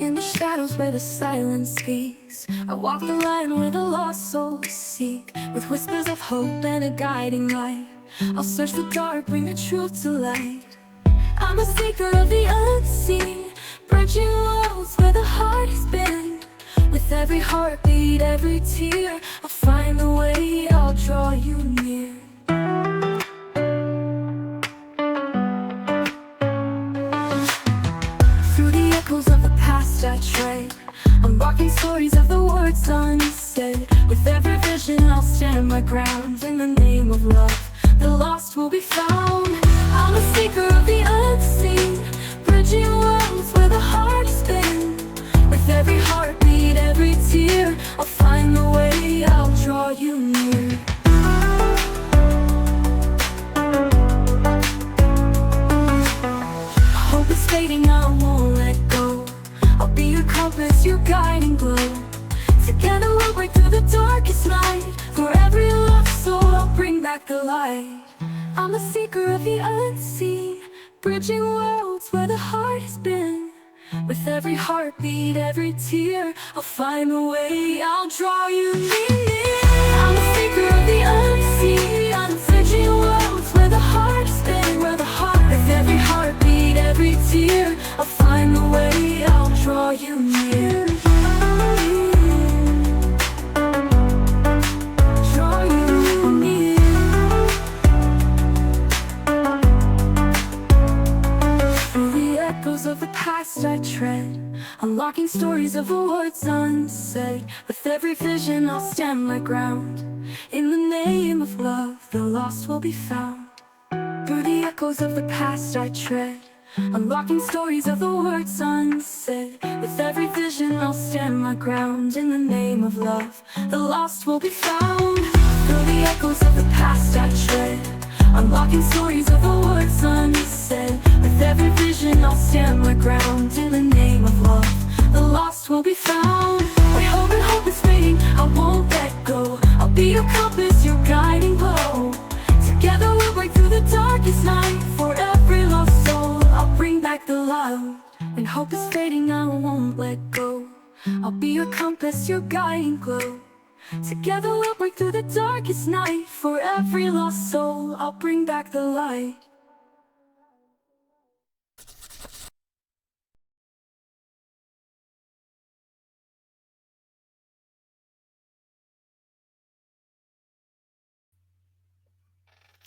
In the shadows where the silence speaks, I walk the line where the lost souls seek. With whispers of hope and a guiding light, I'll search the dark, bring the truth to light. I'm a seeker of the unseen, bridging worlds where the heart has been. With every heartbeat, every tear, I'll find the way, I'll draw you near. Through the echoes of the past I tread, unlocking stories of the words unsaid. With every vision I'll stand my ground. In the name of love, the lost will be found. I'm a seeker of the unseen, bridging worlds where the heart has been. With every heartbeat, every tear, I'll find the way, I'll draw you near. Hope is fading, I won't let go. I'll be your compass, your guiding glow. Together we'll break through the darkest night. For every lost soul, I'll bring back the light. I'm a seeker of the unseen, bridging worlds where the heart has been. With every heartbeat, every tear, I'll find a way, I'll draw you near. I'm a seeker of the unseen, I'm bridging worlds where the heart has been, where the heart. With every heartbeat, every tear, I'll find the way, I'll draw you near. Draw you near. Through the echoes of the past I tread, unlocking stories of the words unsaid. With every vision I'll stand my ground. In the name of love, the lost will be found. Through the echoes of the past I tread, unlocking stories of the words unsaid. With every vision I'll stand my ground. In the name of love, the lost will be found. Through the echoes of the past I tread, unlocking stories of the words unsaid. With every vision I'll stand my ground. In the name of love, the lost will be found. When hope is fading, I won't let go. I'll be your compass, your guiding glow. Together we'll break through the darkest night. For every lost soul, I'll bring back the light. When hope is fading, I won't let go. I'll be your compass, your guiding glow. Together we'll break through the darkest night. For every lost soul, I'll bring back the light.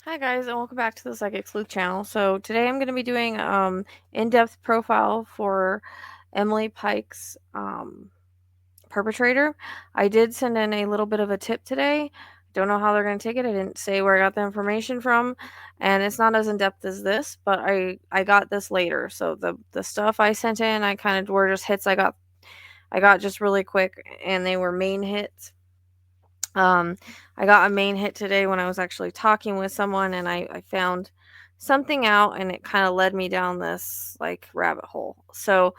Hi guys, and welcome back to the Psychic Sleuth channel. So today I'm going to be doing in-depth profile for Emily Pike's perpetrator. I did send in a little bit of a tip today. Don't know how they're going to take it. I didn't say where I got the information from, and it's not as in-depth as this, but I got this later. So the stuff I sent in, I kind of were just hits I got just really quick, and they were main hits. I got a main hit today when I was actually talking with someone, and I found something out, and it kind of led me down this like rabbit hole. So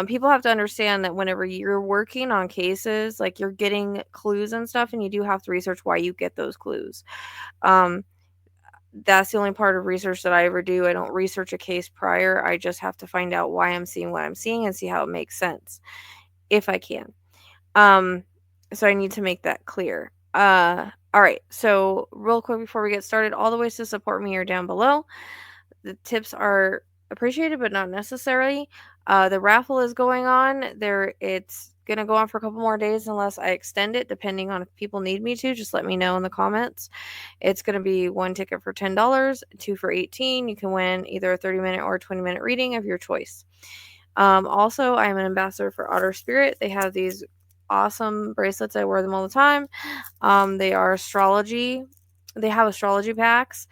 people have to understand that whenever you're working on cases, like you're getting clues and stuff, and you do have to research why you get those clues. That's the only part of research that I ever do. I don't research a case prior. I just have to find out why I'm seeing what I'm seeing and see how it makes sense, if I can. So I need to make that clear. All right. So real quick before we get started, all the ways to support me are down below. The tips are appreciated, but not necessary. The raffle is going on there. It's going to go on for a couple more days unless I extend it, depending on if people need me to. Just let me know in the comments. It's going to be one ticket for $10, two for $18. You can win either a 30-minute or a 20-minute reading of your choice. Also, I am an ambassador for Otter Spirit. They have these awesome bracelets. I wear them all the time. They are astrology. They have astrology packs.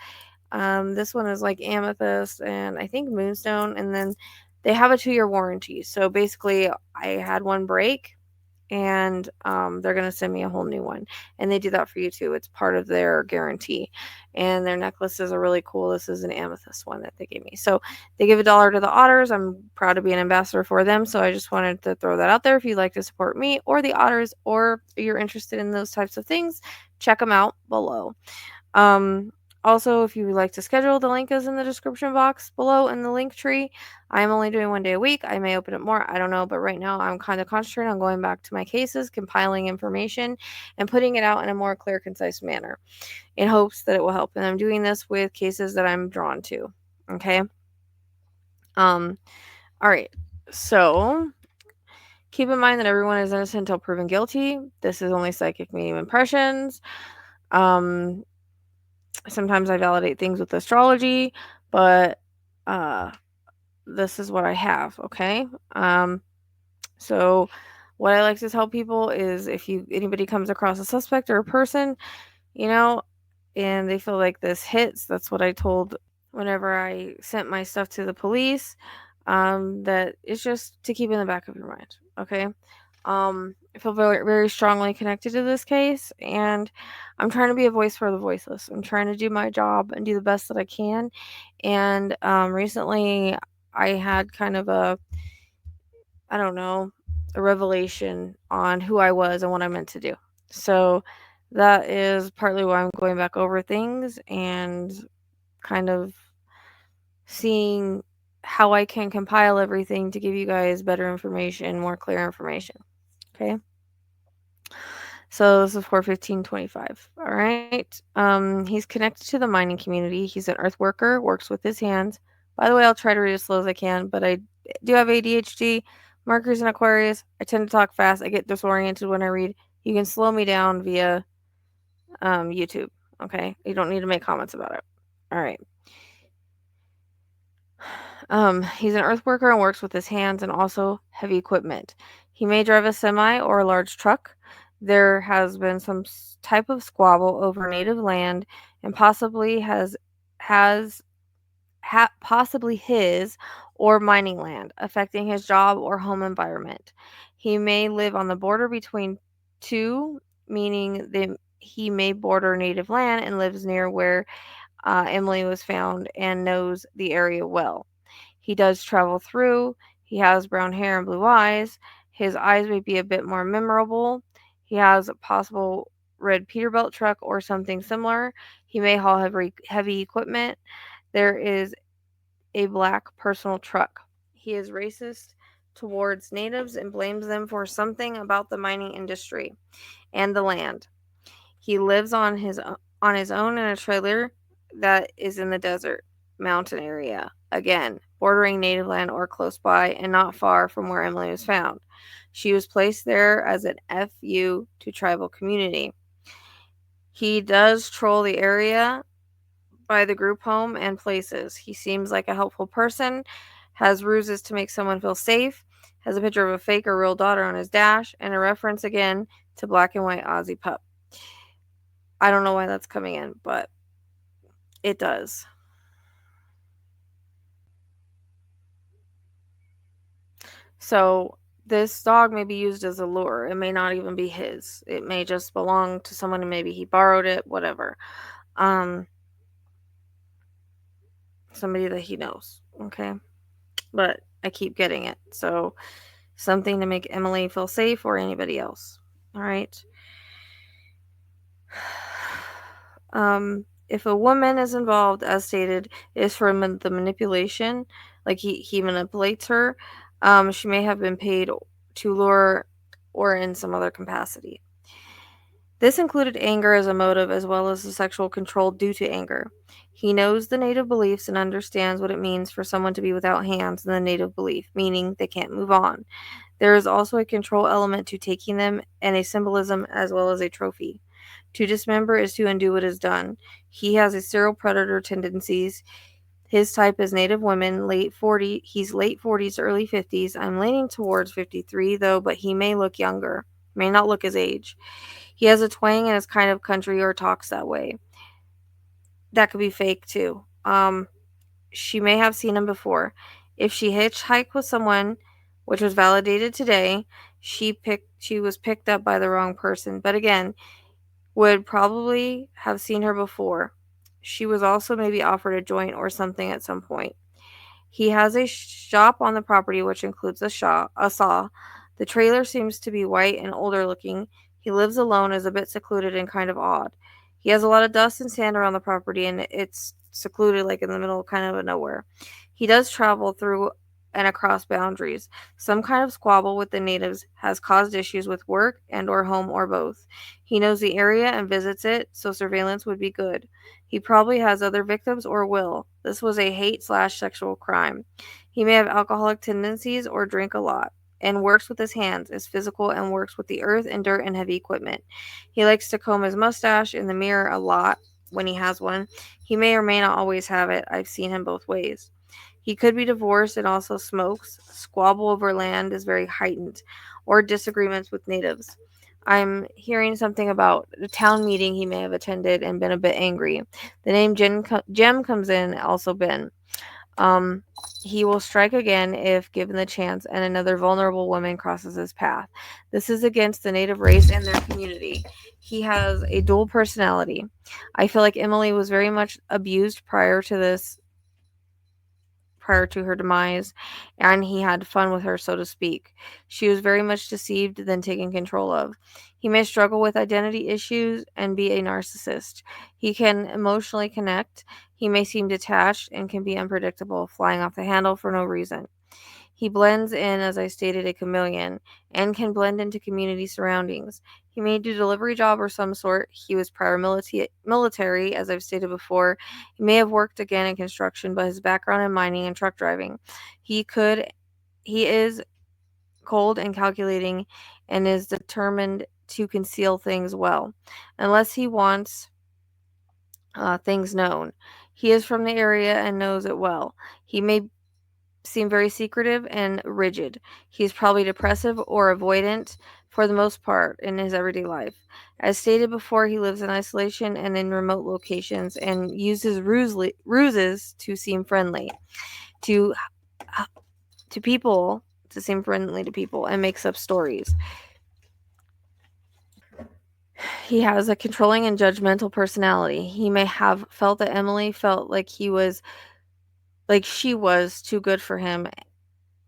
This one is like amethyst and I think moonstone, and then they have a 2-year warranty. So basically, I had one break, and they're going to send me a whole new one, and they do that for you too. It's part of their guarantee, and their necklaces are really cool. This is an amethyst one that they gave me, so they give $1 to the Otters. I'm proud to be an ambassador for them, so I just wanted to throw that out there. If you'd like to support me or the Otters, or you're interested in those types of things, check them out below. Also, if you would like to schedule, the link is in the description box below in the link tree. I'm only doing 1 day a week. I may open it more. I don't know. But right now, I'm kind of concentrating on going back to my cases, compiling information, and putting it out in a more clear, concise manner in hopes that it will help. And I'm doing this with cases that I'm drawn to. Okay. All right. So keep in mind that everyone is innocent until proven guilty. This is only psychic medium impressions. Sometimes I validate things with astrology, but this is what I have, okay? So what I like to tell people is if anybody comes across a suspect or a person, you know, and they feel like this hits, that's what I told whenever I sent my stuff to the police, that it's just to keep in the back of your mind, okay? I feel very, very strongly connected to this case, and I'm trying to be a voice for the voiceless. I'm trying to do my job and do the best that I can. And recently, I had kind of I don't know, a revelation on who I was and what I meant to do. So that is partly why I'm going back over things and kind of seeing how I can compile everything to give you guys better information, more clear information. Okay. So this is for 1525. All right. He's connected to the mining community. He's an earth worker, works with his hands. By the way, I'll try to read as slow as I can, but I do have ADHD, Mercury's in Aquarius. I tend to talk fast. I get disoriented when I read. You can slow me down via YouTube. Okay. You don't need to make comments about it. All right. He's an earth worker and works with his hands and also heavy equipment. He may drive a semi or a large truck. There has been some type of squabble over native land and has possibly his or mining land, affecting his job or home environment. He may live on the border between two, meaning he may border native land and lives near where Emily was found and knows the area well. He does travel through. He has brown hair and blue eyes. His eyes may be a bit more memorable. He has a possible red Peterbilt truck or something similar. He may haul heavy equipment. There is a black personal truck. He is racist towards natives and blames them for something about the mining industry and the land. He lives on his own in a trailer that is in the desert mountain area. Again, bordering native land or close by and not far from where Emily was found. She was placed there as an FU to tribal community. He does troll the area by the group home and places. He seems like a helpful person, has ruses to make someone feel safe, has a picture of a fake or real daughter on his dash, and a reference again to black and white Aussie pup. I don't know why that's coming in, but it does. So this dog may be used as a lure. It may not even be his. It may just belong to someone and maybe he borrowed it, whatever. Somebody that he knows, okay? But I keep getting it. So something to make Emily feel safe or anybody else. All right. If a woman is involved, as stated, it is for the manipulation, like he manipulates her. She may have been paid to lure or in some other capacity. This included anger as a motive as well as the sexual control due to anger. He knows the native beliefs and understands what it means for someone to be without hands in the native belief, meaning they can't move on. There is also a control element to taking them and a symbolism as well as a trophy. To dismember is to undo what is done. He has a serial predator tendencies. His type is native women, late 40. He's late 40s, early 50s. I'm leaning towards 53 though, but he may look younger. May not look his age. He has a twang and is kind of country or talks that way. That could be fake too. She may have seen him before. If she hitchhiked with someone, which was validated today, she was picked up by the wrong person. But again, would probably have seen her before. She was also maybe offered a joint or something at some point. He has a shop on the property, which includes a saw. The trailer seems to be white and older looking. He lives alone, is a bit secluded and kind of odd. He has a lot of dust and sand around the property, and it's secluded, like in the middle kind of nowhere. He does travel through and across boundaries. Some kind of squabble with the natives has caused issues with work and or home or both. He knows the area and visits it, so surveillance would be good. He probably has other victims or will. This was a hate/sexual crime. He may have alcoholic tendencies or drink a lot and works with his hands, is physical and works with the earth and dirt and heavy equipment. He likes to comb his mustache in the mirror a lot when he has one. He may or may not always have it. I've seen him both ways. He could be divorced and also smokes. Squabble over land is very heightened, or disagreements with natives. I'm hearing something about a town meeting he may have attended and been a bit angry. The name Jem comes in, also been. Um, he will strike again if given the chance and another vulnerable woman crosses his path. This is against the native race and their community. He has a dual personality. I feel like Emily was very much abused prior to her demise, and he had fun with her, so to speak. She was very much deceived, then taken control of. He may struggle with identity issues and be a narcissist. He can emotionally connect. He may seem detached and can be unpredictable, flying off the handle for no reason. He blends in, as I stated, a chameleon, and can blend into community surroundings. He may do delivery job or some sort. He was prior military, as I've stated before. He may have worked again in construction, but his background in mining and truck driving. He is cold and calculating and is determined to conceal things well, unless he wants things known. He is from the area and knows it well. He may seem very secretive and rigid. He's probably depressive or avoidant for the most part in his everyday life. As stated before, he lives in isolation and in remote locations and uses ruses to seem friendly to people, to seem friendly to people, and makes up stories. He has a controlling and judgmental personality. He may have felt that Emily felt like she was too good for him,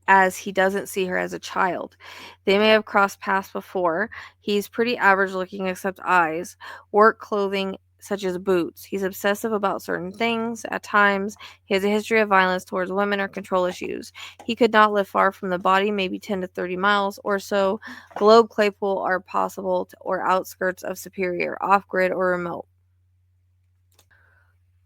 as he doesn't see her as a child. They may have crossed paths before. He's pretty average looking except eyes. Work clothing such as boots. He's obsessive about certain things at times. He has a history of violence towards women or control issues. He could not live far from the body, maybe 10 to 30 miles or so. Globe Claypool are possible or outskirts of Superior, off-grid or remote.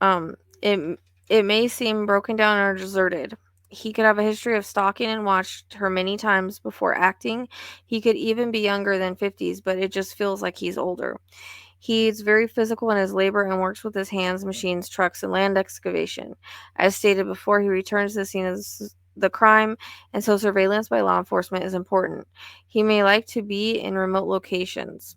Um, it it may seem broken down or deserted. He could have a history of stalking and watched her many times before acting. He could even be younger than 50s, but it just feels like he's older. He's very physical in his labor and works with his hands, machines, trucks, and land excavation. As stated before, he returns to the scene of the crime, and so surveillance by law enforcement is important. He may like to be in remote locations.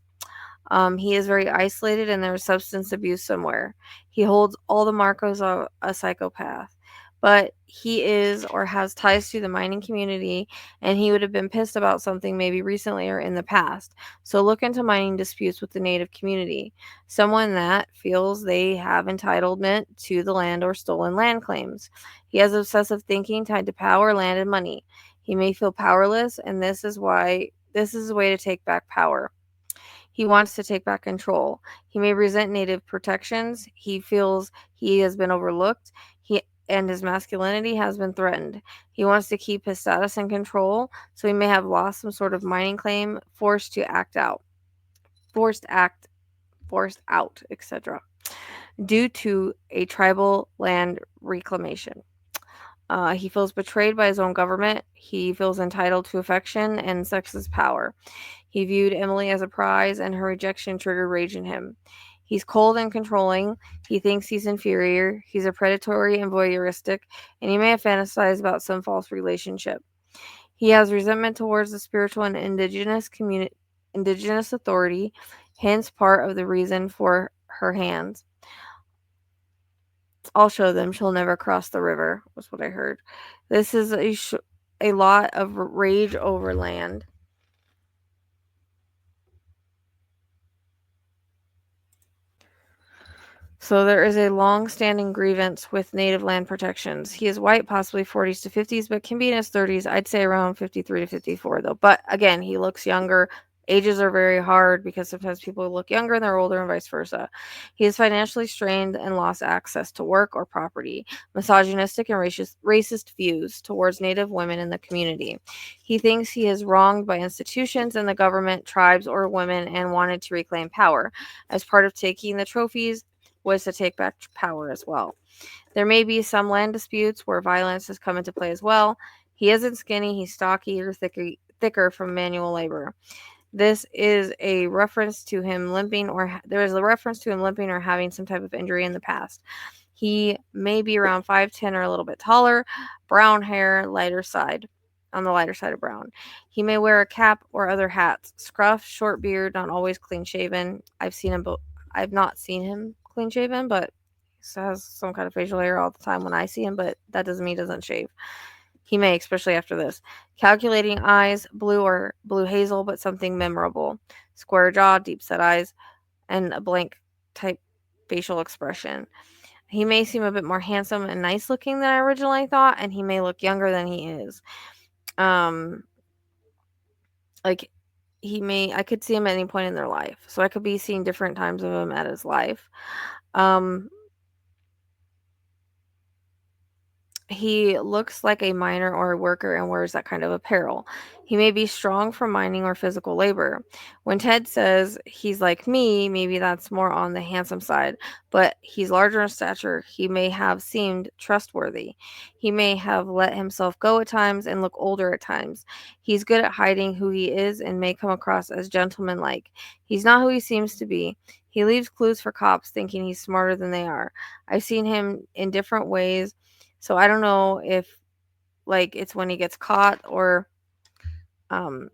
He is very isolated and there's substance abuse somewhere. He holds all the markers of a psychopath, but he is or has ties to the mining community, and he would have been pissed about something maybe recently or in the past. So look into mining disputes with the native community. Someone that feels they have entitlement to the land or stolen land claims. He has obsessive thinking tied to power, land, and money. He may feel powerless, and this is a way to take back power. He wants to take back control. He may resent native protections. He feels he has been overlooked. And his masculinity has been threatened. He wants to keep his status and control, so he may have lost some sort of mining claim, forced act, forced out, etc., due to a tribal land reclamation. He feels betrayed by his own government. He feels entitled to affection and sexist power. He viewed Emily as a prize, and her rejection triggered rage in him. He's cold and controlling. He thinks he's inferior. He's a predatory and voyeuristic, and he may have fantasized about some false relationship. He has resentment towards the spiritual and indigenous authority, hence part of the reason for her hands. I'll show them. She'll never cross the river, was what I heard. This is a lot of rage over land. So there is a long-standing grievance with native land protections. He is white, possibly 40s to 50s, but can be in his 30s. I'd say around 53 to 54, though. But again, he looks younger Ages are very hard because sometimes people look younger and they're older and vice versa. He is financially strained and lost access to work or property. Misogynistic and racist views towards Native women in the community. He thinks he is wronged by institutions and the government, tribes, or women and wanted to reclaim power. As part of taking the trophies was to take back power as well. There may be some land disputes where violence has come into play as well. He isn't skinny, he's stocky or thicker from manual labor. This is a reference to him limping, or there is a reference to him limping or having some type of injury in the past. He may be around 5'10" or a little bit taller, brown hair, on the lighter side of brown. He may wear a cap or other hats, scruff, short beard, not always clean shaven. I've not seen him clean shaven, but he has some kind of facial hair all the time when I see him, but that doesn't mean he doesn't shave. He may, especially after this. Calculating eyes, blue or blue hazel, but something memorable. Square jaw, deep set eyes, and a blank type facial expression. He may seem a bit more handsome and nice looking than I originally thought, and he may look younger than he is. Um, like I could see him at any point in their life, so I could be seeing different times of him at his life. Um, He looks like a miner or a worker and wears that kind of apparel. He may be strong from mining or physical labor. When Ted says he's like me, maybe that's more on the handsome side, but he's larger in stature. He may have seemed trustworthy. He may have let himself go at times and look older at times. He's good at hiding who he is and may come across as gentlemanlike. He's not who he seems to be. He leaves clues for cops thinking he's smarter than they are. I've seen him in different ways, so I don't know if like it's when he gets caught or um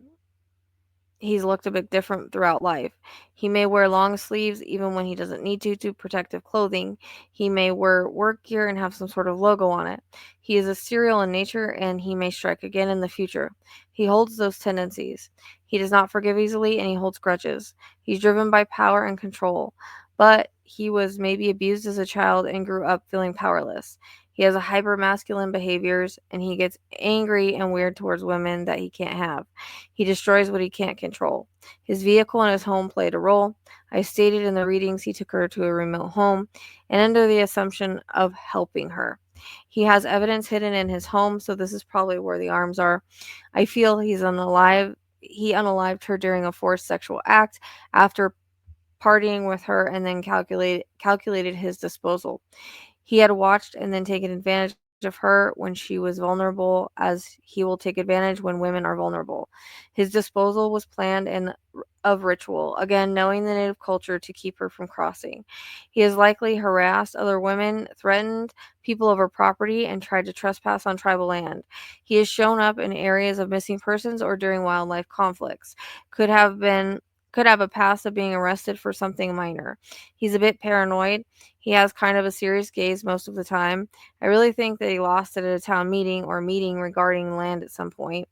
he's looked a bit different throughout life. He may wear long sleeves even when he doesn't need to protective clothing. He may wear work gear and have some sort of logo on it. He is a serial in nature and he may strike again in the future. He holds those tendencies. He does not forgive easily and he holds grudges. He's driven by power and control, but he was maybe abused as a child and grew up feeling powerless. He has a hyper masculine behaviors and he gets angry and weird towards women that he can't have. He destroys what he can't control. His vehicle and his home played a role. I stated in the readings he took her to a remote home and under the assumption of helping her. He has evidence hidden in his home, so this is probably where the arms are. I feel he unalived her during a forced sexual act after partying with her and then calculated his disposal. He had watched and then taken advantage of her when she was vulnerable, as he will take advantage when women are vulnerable. His disposal was planned and of ritual, again, knowing the native culture to keep her from crossing. He has likely harassed other women, threatened people over property, and tried to trespass on tribal land. He has shown up in areas of missing persons or during wildlife conflicts. Could have been could have a past of being arrested for something minor. He's a bit paranoid. He has kind of a serious gaze most of the time. I really think that he lost it at a town meeting or meeting regarding land at some point,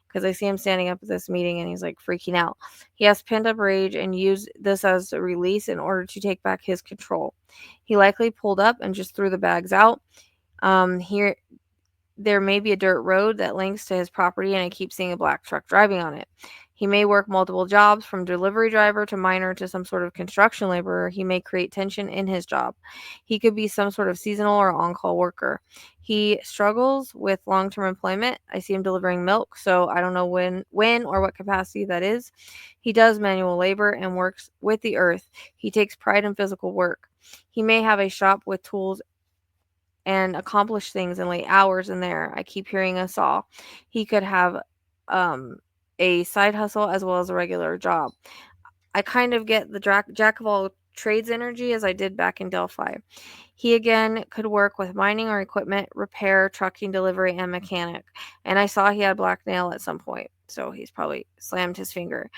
because I see him standing up at this meeting and he's like freaking out. He has pent up rage and used this as a release in order to take back his control. He likely pulled up and just threw the bags out. Here there may be a dirt road that links to his property, and I keep seeing a black truck driving on it. He may work multiple jobs, from delivery driver to miner to some sort of construction laborer. He may create tension in his job. He could be some sort of seasonal or on-call worker. He struggles with long-term employment. I see him delivering milk, so I don't know when or what capacity that is. He does manual labor and works with the earth. He takes pride in physical work. He may have a shop with tools and accomplish things and lay hours in there. I keep hearing a saw. He could have a side hustle as well as a regular job. I kind of get the jack of all trades energy as I did back in Delphi. He again could work with mining or equipment, repair, trucking, delivery, and mechanic. And I saw he had black nail at some point, so he's probably slammed his finger.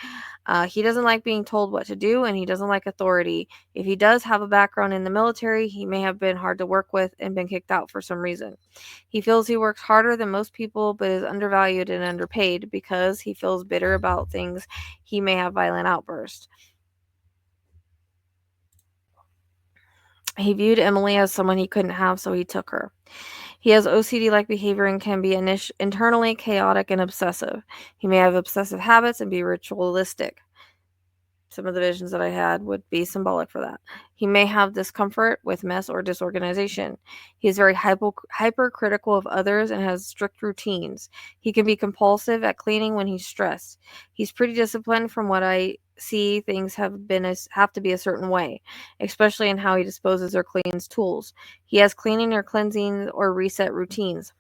He doesn't like being told what to do, and he doesn't like authority. If he does have a background in the military, he may have been hard to work with and been kicked out for some reason. He feels he works harder than most people, but is undervalued and underpaid because he feels bitter about things. He may have violent outbursts. He viewed Emily as someone he couldn't have, so he took her. He has OCD-like behavior and can be internally chaotic and obsessive. He may have obsessive habits and be ritualistic. some of the visions that I had would be symbolic for that. He may have discomfort with mess or disorganization. He is very hypercritical of others and has strict routines. He can be compulsive at cleaning when he's stressed. He's pretty disciplined from what I see. Things have to be a certain way, especially in how he disposes or cleans tools. He has cleaning or cleansing or reset routines.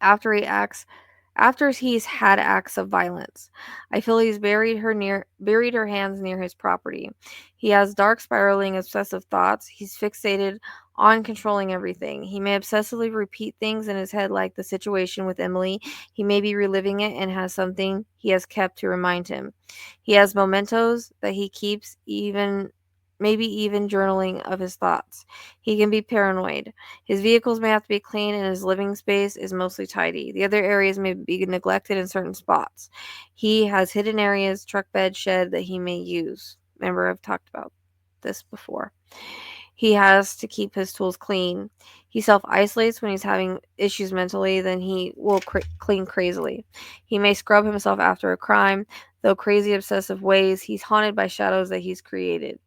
After he's had acts of violence. I feel he's buried her hands near his property. He has dark spiraling obsessive thoughts. He's fixated on controlling everything. He may obsessively repeat things in his head like the situation with Emily. He may be reliving it and has something he has kept to remind him. He has mementos that he keeps, maybe even journaling of his thoughts. He can be paranoid. His vehicles may have to be clean and his living space is mostly tidy. The other areas may be neglected in certain spots. He has hidden areas, truck bed, shed that he may use. Remember, I've talked about this before. He has to keep his tools clean. He self-isolates when he's having issues mentally, then he will clean crazily. He may scrub himself after a crime, though crazy obsessive ways. He's haunted by shadows that he's created.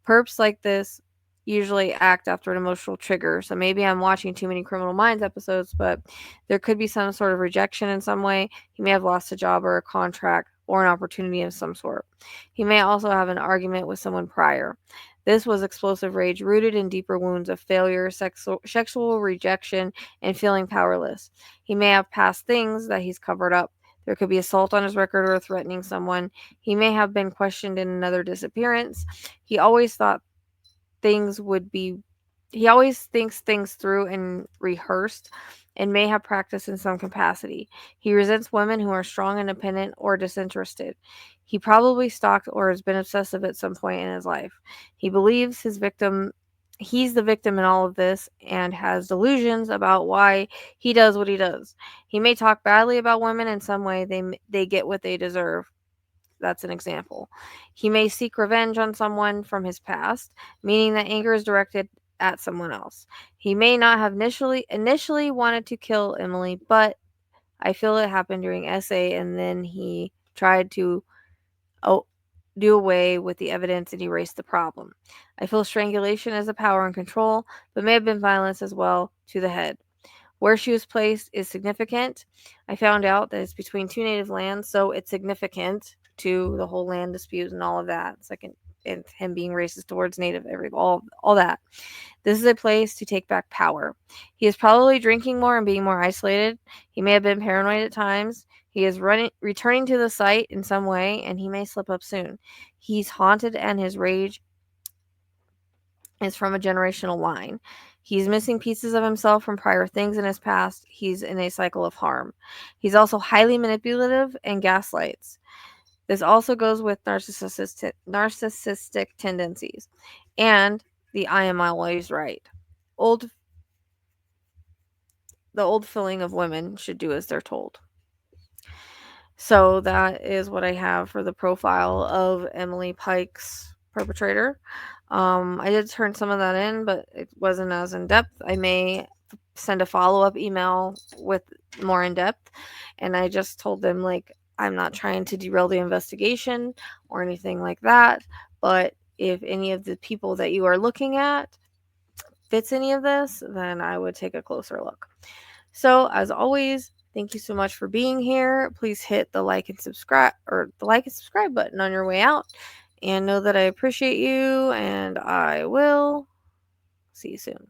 Perps like this usually act after an emotional trigger, so maybe I'm watching too many Criminal Minds episodes, but there could be some sort of rejection in some way. He may have lost a job or a contract or an opportunity of some sort. He may also have an argument with someone prior. This was explosive rage rooted in deeper wounds of failure, sexual rejection, and feeling powerless. He may have past things that he's covered up. There could be assault on his record or threatening someone. He may have been questioned in another disappearance. He always thought things would be he always thinks things through and rehearsed and may have practiced in some capacity. He resents women who are strong, independent, or disinterested. He probably stalked or has been obsessive at some point in his life. He believes he's the victim in all of this and has delusions about why he does what he does. He may talk badly about women in some way they get what they deserve. That's an example. He may seek revenge on someone from his past, meaning that anger is directed at someone else. He may not have initially wanted to kill Emily, but I feel it happened during SA and then he tried to oh, do away with the evidence and erase the problem. I feel strangulation as a power and control, but may have been violence as well to the head. Where she was placed is significant. I found out that it's between two native lands, so it's significant to the whole land dispute and all of that. Second, and him being racist towards native, all that. This is a place to take back power. He is probably drinking more and being more isolated. He may have been paranoid at times. He is returning to the site in some way, and he may slip up soon. He's haunted, and his rage is from a generational line. He's missing pieces of himself from prior things in his past. He's in a cycle of harm. He's also highly manipulative and gaslights. This also goes with narcissistic tendencies and the I am always right. Old the old feeling of women should do as they're told. So that is what I have for the profile of Emily Pike's perpetrator. I did turn some of that in, but it wasn't as in depth. I may send a follow-up email with more in depth, and I just told them, like, I'm not trying to derail the investigation or anything like that, but if any of the people that you are looking at fits any of this, then I would take a closer look. So, as always, thank you so much for being here. Please hit the like and subscribe button on your way out, and know that I appreciate you, and I will see you soon.